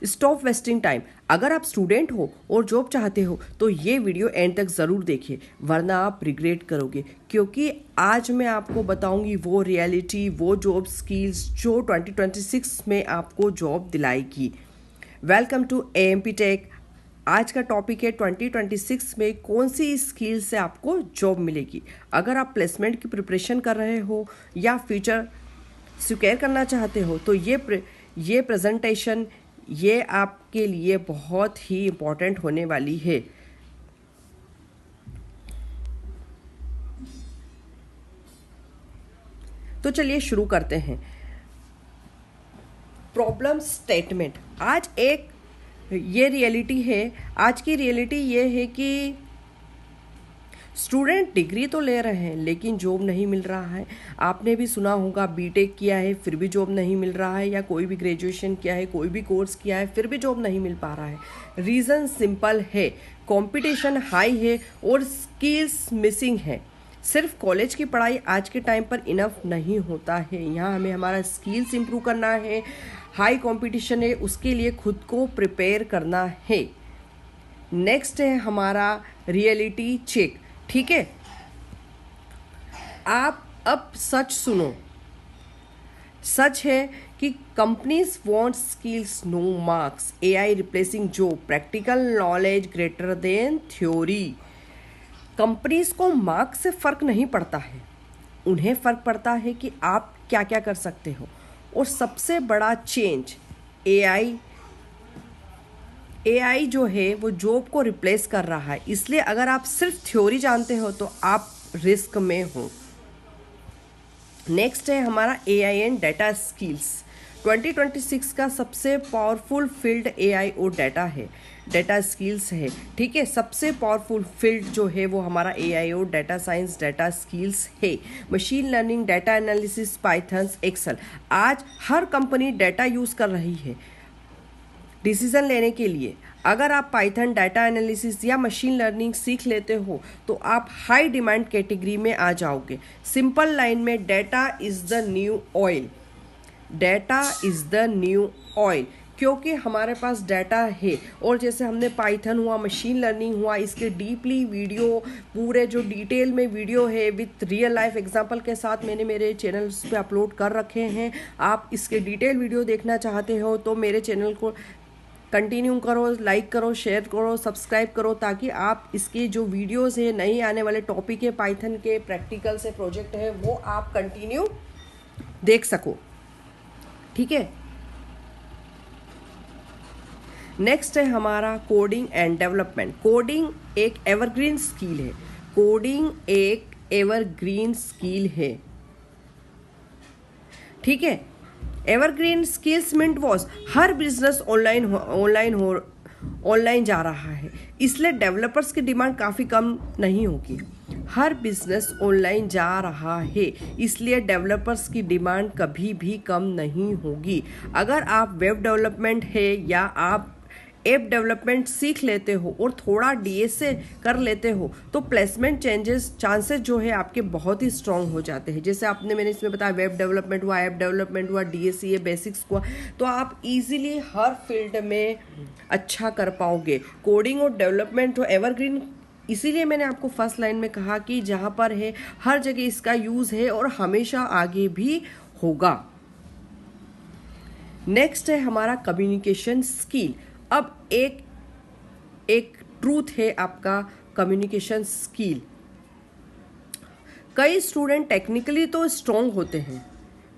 Stop wasting time. अगर आप student हो और जॉब चाहते हो तो ये वीडियो एंड तक ज़रूर देखिए, वरना आप रिग्रेट करोगे, क्योंकि आज मैं आपको बताऊंगी वो रियलिटी, वो जॉब स्किल्स जो 2026 में आपको जॉब दिलाएगी। Welcome to AMP tech. आज का टॉपिक है 2026 में कौन सी स्किल से आपको जॉब मिलेगी। अगर आप प्लेसमेंट की प्रिपरेशन कर रहे हो या फ्यूचर सिक्योर करना चाहते हो तो ये प्रेजेंटेशन ये आपके लिए बहुत ही इम्पोर्टेंट होने वाली है। तो चलिए शुरू करते हैं। Problem statement. आज एक ये रियलिटी है, आज की रियलिटी ये है कि स्टूडेंट डिग्री तो ले रहे हैं लेकिन जॉब नहीं मिल रहा है। आपने भी सुना होगा, बीटेक किया है फिर भी जॉब नहीं मिल रहा है, या कोई भी ग्रेजुएशन किया है, कोई भी कोर्स किया है फिर भी जॉब नहीं मिल पा रहा है। रीज़न सिंपल है, कंपटीशन हाई है और स्किल्स मिसिंग है। सिर्फ कॉलेज की पढ़ाई आज के टाइम पर इनफ नहीं होता है, यहाँ हमें हमारा स्किल्स इंप्रूव करना है। हाई कंपटीशन है, उसके लिए खुद को प्रिपेयर करना है। नेक्स्ट है हमारा रियलिटी चेक। ठीक है, आप अब सच सुनो। सच है कि companies want skills no marks, AI replacing job, practical knowledge greater than theory. Companies को मार्क्स से फ़र्क नहीं पड़ता है, उन्हें फ़र्क पड़ता है कि आप क्या क्या कर सकते हो। और सबसे बड़ा चेंज AI जो है वो जॉब को रिप्लेस कर रहा है, इसलिए अगर आप सिर्फ थ्योरी जानते हो तो आप रिस्क में हो। नेक्स्ट है हमारा AI एंड डाटा स्किल्स। 2026 का सबसे पावरफुल फील्ड AI और डाटा है, डाटा स्किल्स है। ठीक है, सबसे पावरफुल फील्ड जो है वो हमारा AI और डाटा साइंस, डाटा स्किल्स है। Machine learning, data analysis, Python, Excel. आज हर कंपनी डाटा यूज़ कर रही है डिसीजन लेने के लिए। अगर आप पाइथन, डाटा एनालिसिस या मशीन लर्निंग सीख लेते हो तो आप हाई डिमांड कैटेगरी में आ जाओगे। सिंपल लाइन में, data is the new oil. Data is the new oil, क्योंकि हमारे पास डाटा है। और जैसे हमने पाइथन हुआ, मशीन लर्निंग हुआ, इसके डीपली वीडियो, पूरे जो डिटेल में वीडियो है विथ रियल लाइफ एग्जांपल के साथ मैंने मेरे चैनल पे अपलोड कर रखे हैं। आप इसके डिटेल वीडियो देखना चाहते हो तो मेरे चैनल को कंटिन्यू करो, लाइक करो, शेयर करो, सब्सक्राइब करो, ताकि आप इसके जो वीडियोस है, नए आने वाले टॉपिक है, पाइथन के प्रैक्टिकल से प्रोजेक्ट है, वो आप कंटिन्यू देख सको। ठीक है, नेक्स्ट है हमारा कोडिंग एंड डेवलपमेंट। कोडिंग एक एवरग्रीन स्किल है। कोडिंग एक एवरग्रीन स्किल है। ठीक है, एवरग्रीन स्किल्स मिंट वॉज। हर बिजनेस ऑनलाइन जा रहा है, इसलिए डेवलपर्स की डिमांड काफ़ी कम नहीं होगी। हर बिजनेस ऑनलाइन जा रहा है, इसलिए डेवलपर्स की डिमांड कभी भी कम नहीं होगी। अगर आप वेब डेवलपमेंट है या आप ऐप डेवलपमेंट सीख लेते हो और थोड़ा DSA कर लेते हो तो प्लेसमेंट चांसेस जो है आपके बहुत ही स्ट्रांग हो जाते हैं। जैसे आपने मैंने इसमें बताया, वेब डेवलपमेंट हुआ, ऐप डेवलपमेंट हुआ, DSA बेसिक्स हुआ, तो आप इजीली हर फील्ड में अच्छा कर पाओगे। कोडिंग और डेवलपमेंट तो एवरग्रीन, इसीलिए मैंने आपको फर्स्ट लाइन में कहा कि जहाँ पर है हर जगह इसका यूज़ है और हमेशा आगे भी होगा। नेक्स्ट है हमारा कम्युनिकेशन स्किल। अब एक ट्रूथ है आपका कम्युनिकेशन स्किल। कई स्टूडेंट टेक्निकली तो स्ट्रॉन्ग होते हैं,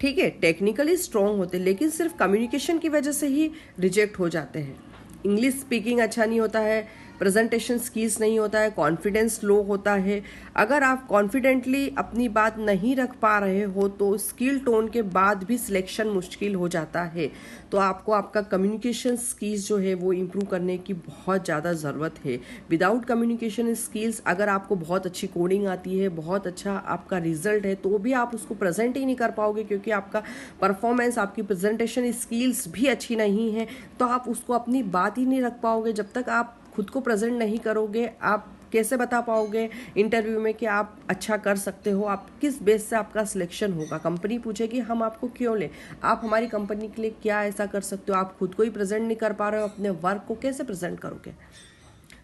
ठीक है, टेक्निकली स्ट्रॉन्ग होते हैं, लेकिन सिर्फ कम्युनिकेशन की वजह से ही रिजेक्ट हो जाते हैं। इंग्लिश स्पीकिंग अच्छा नहीं होता है, प्रेजेंटेशन स्किल्स नहीं होता है, कॉन्फिडेंस लो होता है। अगर आप कॉन्फिडेंटली अपनी बात नहीं रख पा रहे हो तो स्किल टोन के बाद भी सिलेक्शन मुश्किल हो जाता है। तो आपको आपका कम्युनिकेशन स्किल्स जो है वो इम्प्रूव करने की बहुत ज़्यादा ज़रूरत है। विदाउट कम्युनिकेशन स्किल्स, अगर आपको बहुत अच्छी कोडिंग आती है, बहुत अच्छा आपका रिजल्ट है, तो भी आप उसको प्रेजेंट ही नहीं कर पाओगे, क्योंकि आपका परफॉर्मेंस, आपकी प्रेजेंटेशन स्किल्स भी अच्छी नहीं है, तो आप उसको अपनी बात ही नहीं रख पाओगे। जब तक आप खुद को प्रेजेंट नहीं करोगे, आप कैसे बता पाओगे इंटरव्यू में कि आप अच्छा कर सकते हो? आप किस बेस से आपका सिलेक्शन होगा? कंपनी पूछेगी हम आपको क्यों लें, आप हमारी कंपनी के लिए क्या ऐसा कर सकते हो? आप खुद को ही प्रेजेंट नहीं कर पा रहे हो, अपने वर्क को कैसे प्रेजेंट करोगे?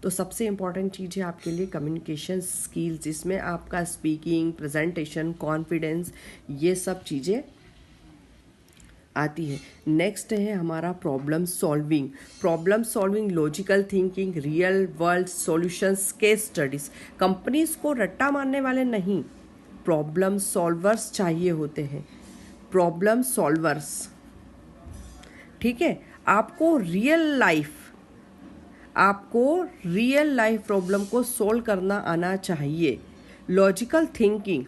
तो सबसे इम्पॉर्टेंट चीज़ है आपके लिए कम्युनिकेशन स्किल्स, जिसमें आपका स्पीकिंग, प्रेजेंटेशन, कॉन्फिडेंस, ये सब चीज़ें आती है। नेक्स्ट है हमारा problem solving, logical thinking, real world solutions, case studies. Companies को रट्टा मारने वाले नहीं, प्रॉब्लम सॉल्वर्स चाहिए होते हैं, प्रॉब्लम सॉल्वर्स। ठीक है, आपको रियल लाइफ प्रॉब्लम को सोल्व करना आना चाहिए। लॉजिकल थिंकिंग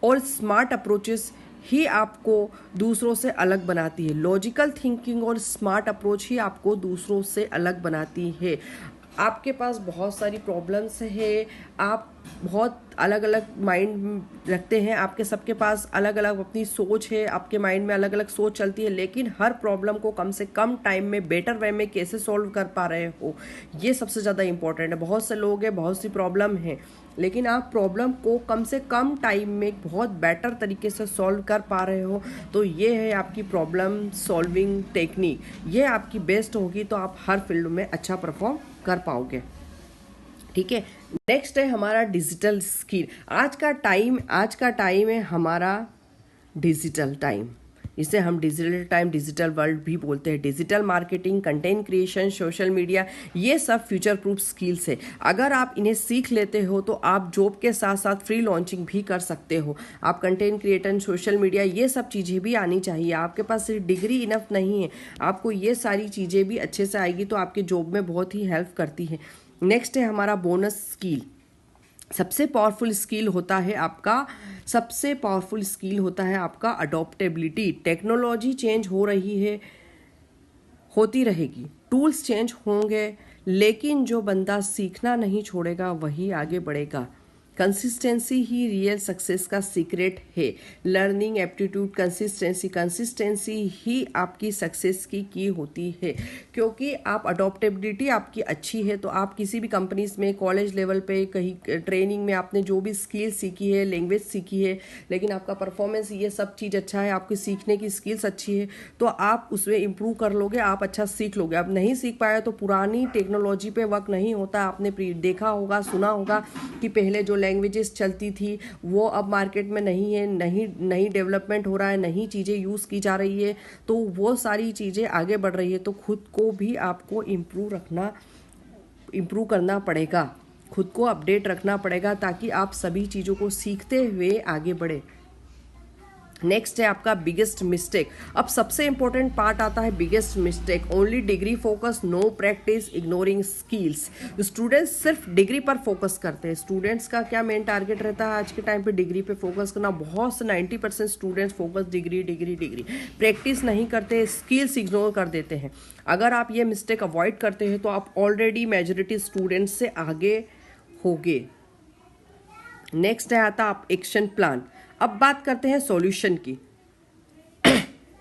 और स्मार्ट अप्रोचेस ही आपको दूसरों से अलग बनाती है। लॉजिकल थिंकिंग और स्मार्ट अप्रोच ही आपको दूसरों से अलग बनाती है। आपके पास बहुत सारी प्रॉब्लम्स है, आप बहुत अलग अलग माइंड रखते हैं, आपके सबके पास अलग अलग अपनी सोच है, आपके माइंड में अलग अलग सोच चलती है, लेकिन हर प्रॉब्लम को कम से कम टाइम में बेटर वे में कैसे सॉल्व कर पा रहे हो, ये सबसे ज़्यादा इंपॉर्टेंट है। बहुत से लोग हैं, बहुत सी प्रॉब्लम है, लेकिन आप प्रॉब्लम को कम से कम टाइम में बहुत बेटर तरीके से सॉल्व कर पा रहे हो, तो ये है आपकी प्रॉब्लम सॉल्विंग टेक्निक। ये आपकी बेस्ट होगी तो आप हर फील्ड में अच्छा परफॉर्म कर पाओगे। ठीक है, नेक्स्ट है हमारा डिजिटल स्किल। आज का टाइम है हमारा डिजिटल टाइम, इसे हम डिजिटल वर्ल्ड भी बोलते हैं। Digital marketing, content creation, social media, ये सब फ्यूचर प्रूफ स्किल्स है। अगर आप इन्हें सीख लेते हो तो आप जॉब के साथ साथ फ्री लॉन्चिंग भी कर सकते हो। आप कंटेंट क्रिएटर, सोशल मीडिया, ये सब चीज़ें भी आनी चाहिए। आपके पास सिर्फ डिग्री इनफ नहीं है, आपको ये सारी चीज़ें भी अच्छे से आएगी तो आपके जॉब में बहुत ही हेल्प करती है। नेक्स्ट है हमारा बोनस स्किल। सबसे पावरफुल स्किल होता है आपका अडॉप्टेबिलिटी। टेक्नोलॉजी चेंज हो रही है, होती रहेगी, टूल्स चेंज होंगे, लेकिन जो बंदा सीखना नहीं छोड़ेगा वही आगे बढ़ेगा। कंसिस्टेंसी ही रियल सक्सेस का सीक्रेट है। लर्निंग, एप्टीट्यूड, कंसिस्टेंसी ही आपकी सक्सेस की होती है, क्योंकि आप अडॉप्टेबिलिटी आपकी अच्छी है तो आप किसी भी कंपनीज में, कॉलेज लेवल पे, कहीं ट्रेनिंग में आपने जो भी स्किल सीखी है, लैंग्वेज सीखी है, लेकिन आपका परफॉर्मेंस ये सब चीज़ अच्छा है, आपकी सीखने की स्किल्स अच्छी है, तो आप उसमें इम्प्रूव कर लोगे, आप अच्छा सीख लोगे। आप नहीं सीख पाए तो पुरानी टेक्नोलॉजी पे वर्क नहीं होता। आपने देखा होगा, सुना होगा कि पहले जो लैंग्वेजेस चलती थी वो अब मार्केट में नहीं है, नई डेवलपमेंट हो रहा है, नई चीज़ें यूज़ की जा रही है, तो वो सारी चीज़ें आगे बढ़ रही है, तो खुद को भी आपको इम्प्रूव करना पड़ेगा, खुद को अपडेट रखना पड़ेगा, ताकि आप सभी चीज़ों को सीखते हुए आगे बढ़े। नेक्स्ट है आपका बिगेस्ट मिस्टेक। अब सबसे इंपॉर्टेंट पार्ट आता है biggest mistake. Only degree focus, know practice, ignoring skills. Students सिर्फ डिग्री पर फोकस करते हैं। स्टूडेंट्स का क्या मेन टारगेट रहता है आज के टाइम पे? डिग्री पे फोकस करना। बहुत से 90% स्टूडेंट्स फोकस डिग्री, प्रैक्टिस नहीं करते, स्किल्स इग्नोर कर देते हैं। अगर आप ये मिस्टेक अवॉइड करते हैं तो आप ऑलरेडी मेजॉरिटी स्टूडेंट्स से आगे होगे। नेक्स्ट है आता आप एक्शन प्लान। अब बात करते हैं सॉल्यूशन की।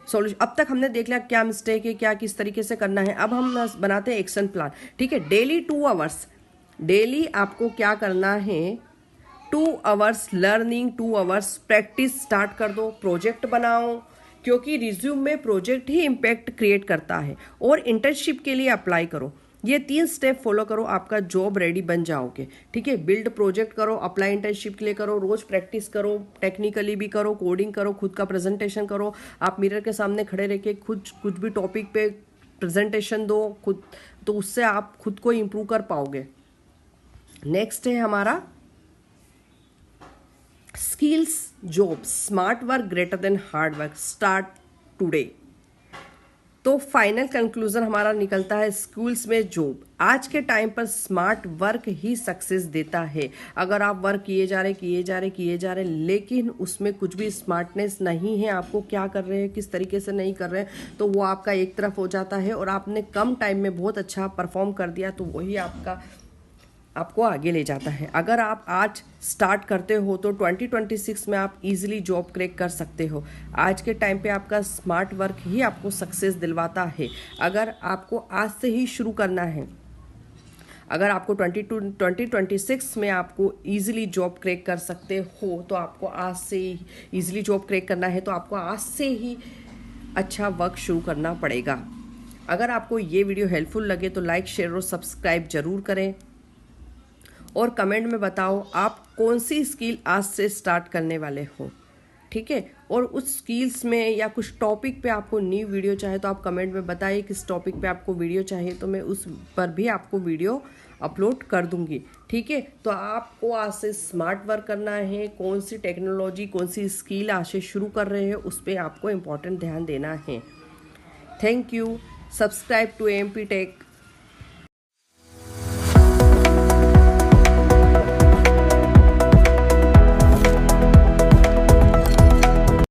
अब तक हमने देख लिया क्या मिस्टेक है, क्या किस तरीके से करना है। अब हम बनाते हैं एक्शन प्लान। ठीक है, डेली 2 आवर्स, डेली आपको क्या करना है? 2 hours learning, 2 hours practice start कर दो। प्रोजेक्ट बनाओ, क्योंकि रिज्यूम में प्रोजेक्ट ही इम्पैक्ट क्रिएट करता है। और इंटर्नशिप के लिए अप्लाई करो। ये 3 स्टेप फॉलो करो, आपका जॉब रेडी बन जाओगे। ठीक है, बिल्ड प्रोजेक्ट करो, अप्लाई इंटर्नशिप के लिए करो, रोज प्रैक्टिस करो, टेक्निकली भी करो, कोडिंग करो, खुद का प्रेजेंटेशन करो। आप मिरर के सामने खड़े रह के कुछ भी टॉपिक पे प्रेजेंटेशन दो खुद, तो उससे आप खुद को इम्प्रूव कर पाओगे। नेक्स्ट है हमारा skills job. Smart work greater than hard work, start today. तो फाइनल कंक्लूजन हमारा निकलता है, स्कूल्स में जॉब आज के टाइम पर स्मार्ट वर्क ही सक्सेस देता है। अगर आप वर्क किए जा रहे लेकिन उसमें कुछ भी स्मार्टनेस नहीं है, आपको क्या कर रहे हैं, किस तरीके से नहीं कर रहे हैं, तो वो आपका एक तरफ हो जाता है और आपने कम टाइम में बहुत अच्छा परफॉर्म कर दिया, तो वही आपको आगे ले जाता है। अगर आप आज स्टार्ट करते हो तो 2026 में आप इजीली जॉब क्रैक कर सकते हो। आज के टाइम पे आपका स्मार्ट वर्क ही आपको सक्सेस दिलवाता है। अगर आपको आज से ही शुरू करना है, अगर आपको 2026 में आपको ईजिली जॉब क्रैक कर सकते हो तो आपको आज से ही ईजिली जॉब क्रैक करना है तो आपको आज से ही अच्छा वर्क शुरू करना पड़ेगा। अगर आपको ये वीडियो हेल्पफुल लगे तो लाइक, शेयर और सब्सक्राइब जरूर करें और कमेंट में बताओ आप कौन सी स्किल आज से स्टार्ट करने वाले हो, ठीक है। और उस स्किल्स में या कुछ टॉपिक पे आपको न्यू वीडियो चाहे तो आप कमेंट में बताइए किस टॉपिक पे आपको वीडियो चाहिए, तो मैं उस पर भी आपको वीडियो अपलोड कर दूंगी, ठीक है। तो आपको आज से स्मार्ट वर्क करना है, कौन सी टेक्नोलॉजी, कौन सी स्किल आज से शुरू कर रहे हैं उस पर आपको इम्पोर्टेंट ध्यान देना है। Thank you. Subscribe to AMP Tech।